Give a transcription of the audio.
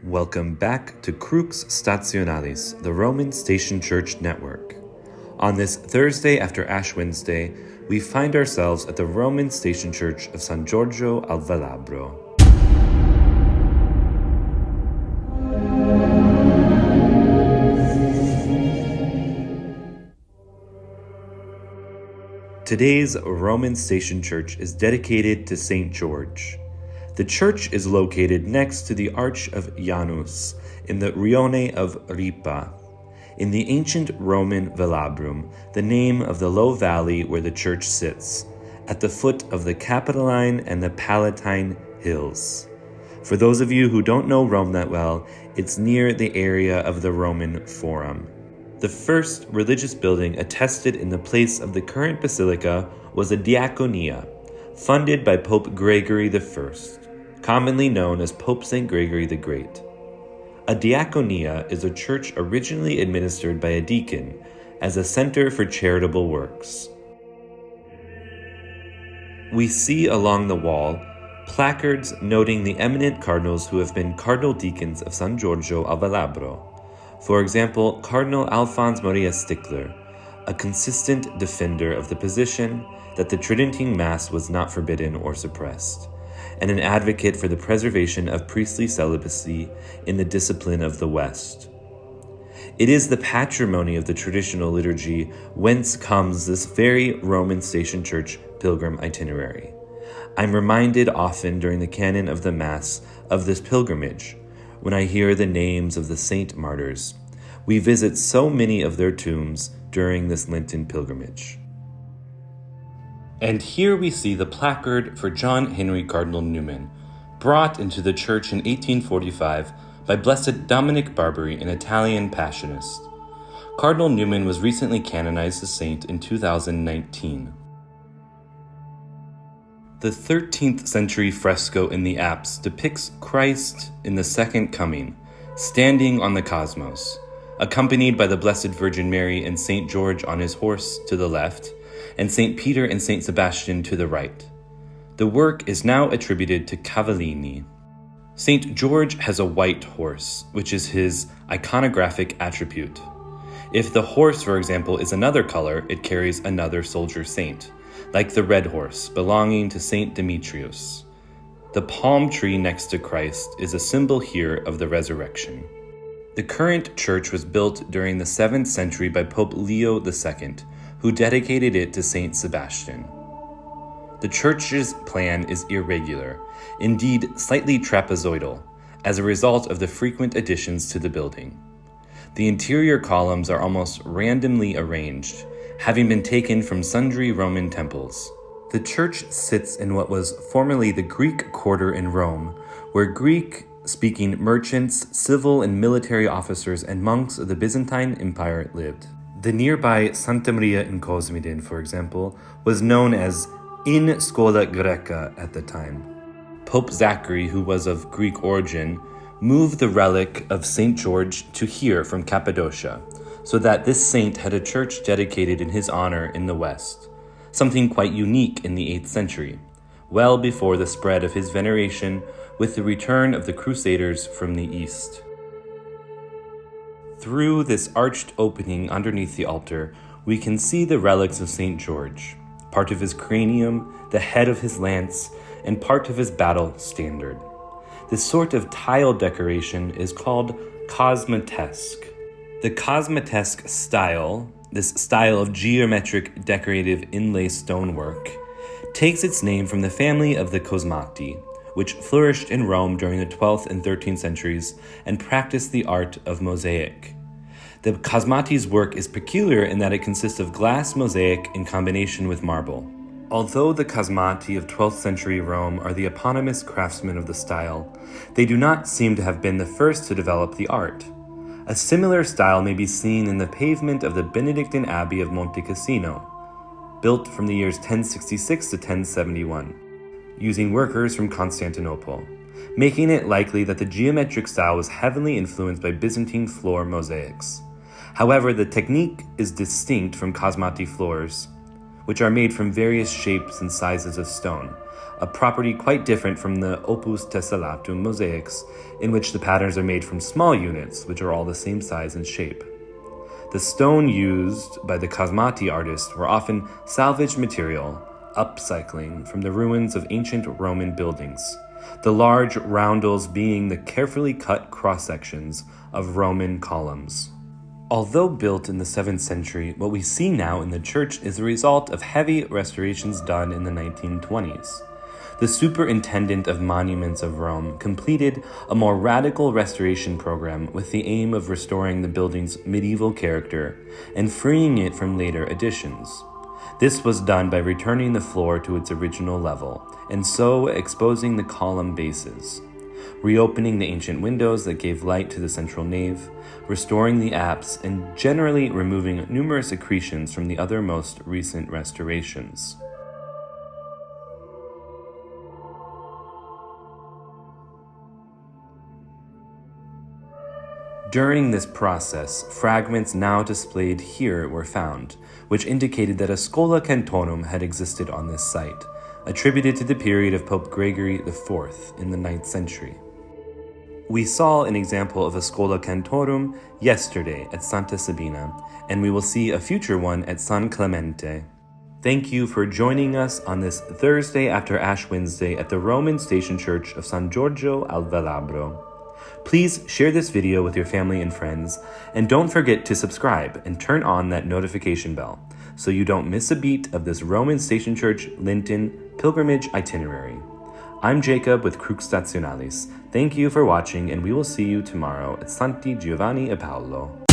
Welcome back to Crux Stationalis, the Roman Station Church Network. On this Thursday after Ash Wednesday, we find ourselves at the Roman Station Church of San Giorgio al Velabro. Today's Roman Station Church is dedicated to St. George. The church is located next to the Arch of Janus in the Rione of Ripa. In the ancient Roman Velabrum, the name of the low valley where the church sits, at the foot of the Capitoline and the Palatine hills. For those of you who don't know Rome that well, it's near the area of the Roman Forum. The first religious building attested in the place of the current basilica was a diaconia, funded by Pope Gregory the Great, commonly known as Pope St. Gregory the Great. A diaconia is a church originally administered by a deacon as a center for charitable works. We see along the wall placards noting the eminent cardinals who have been cardinal deacons of San Giorgio al Velabro. For example, Cardinal Alphonse Maria Stickler, a consistent defender of the position that the Tridentine Mass was not forbidden or suppressed, and an advocate for the preservation of priestly celibacy in the discipline of the West. It is the patrimony of the traditional liturgy whence comes this very Roman Station Church pilgrim itinerary. I'm reminded often during the canon of the Mass of this pilgrimage when I hear the names of the saint martyrs. We visit so many of their tombs during this Lenten pilgrimage. And here we see the placard for John Henry Cardinal Newman, brought into the church in 1845 by Blessed Dominic Barbary, an Italian Passionist. Cardinal Newman was recently canonized as saint in 2019. The 13th century fresco in the apse depicts Christ in the Second Coming, standing on the cosmos, accompanied by the Blessed Virgin Mary and St. George on his horse to the left, and St. Peter and St. Sebastian to the right. The work is now attributed to Cavallini. St. George has a white horse, which is his iconographic attribute. If the horse, for example, is another color, it carries another soldier saint, like the red horse belonging to St. Demetrius. The palm tree next to Christ is a symbol here of the resurrection. The current church was built during the 7th century by Pope Leo II, who dedicated it to St. Sebastian. The church's plan is irregular, indeed slightly trapezoidal, as a result of the frequent additions to the building. The interior columns are almost randomly arranged, having been taken from sundry Roman temples. The church sits in what was formerly the Greek quarter in Rome, where Greek-speaking merchants, civil and military officers, and monks of the Byzantine Empire lived. The nearby Santa Maria in Cosmatesque, for example, was known as In Scola Greca at the time. Pope Zachary, who was of Greek origin, moved the relic of St. George to here from Cappadocia, so that this saint had a church dedicated in his honor in the West, something quite unique in the 8th century, well before the spread of his veneration with the return of the Crusaders from the East. Through this arched opening underneath the altar, we can see the relics of St. George, part of his cranium, the head of his lance, and part of his battle standard. This sort of tile decoration is called Cosmatesque. The Cosmatesque style, this style of geometric decorative inlay stonework, takes its name from the family of the Cosmati, which flourished in Rome during the 12th and 13th centuries and practiced the art of mosaic. The Cosmati's work is peculiar in that it consists of glass mosaic in combination with marble. Although the Cosmati of 12th century Rome are the eponymous craftsmen of the style, they do not seem to have been the first to develop the art. A similar style may be seen in the pavement of the Benedictine Abbey of Monte Cassino, built from the years 1066 to 1071. Using workers from Constantinople, making it likely that the geometric style was heavily influenced by Byzantine floor mosaics. However, the technique is distinct from Cosmati floors, which are made from various shapes and sizes of stone, a property quite different from the opus tessellatum mosaics, in which the patterns are made from small units, which are all the same size and shape. The stone used by the Cosmatesque artists were often salvaged material, upcycling from the ruins of ancient Roman buildings, the large roundels being the carefully cut cross-sections of Roman columns. Although built in the 7th century, what we see now in the church is the result of heavy restorations done in the 1920s. The Superintendent of Monuments of Rome completed a more radical restoration program with the aim of restoring the building's medieval character and freeing it from later additions. This was done by returning the floor to its original level, and so exposing the column bases, reopening the ancient windows that gave light to the central nave, restoring the apse, and generally removing numerous accretions from the other most recent restorations. During this process, fragments now displayed here were found, which indicated that a scola cantorum had existed on this site, attributed to the period of Pope Gregory the Great in the 9th century. We saw an example of a scola cantorum yesterday at Santa Sabina, and we will see a future one at San Clemente. Thank you for joining us on this Thursday after Ash Wednesday at the Roman Station Church of San Giorgio al Velabro. Please share this video with your family and friends, and don't forget to subscribe and turn on that notification bell so you don't miss a beat of this Roman Station Church Lenten pilgrimage itinerary. I'm Jacob with Crux Stationalis. Thank you for watching, and we will see you tomorrow at Santi Giovanni e Paolo.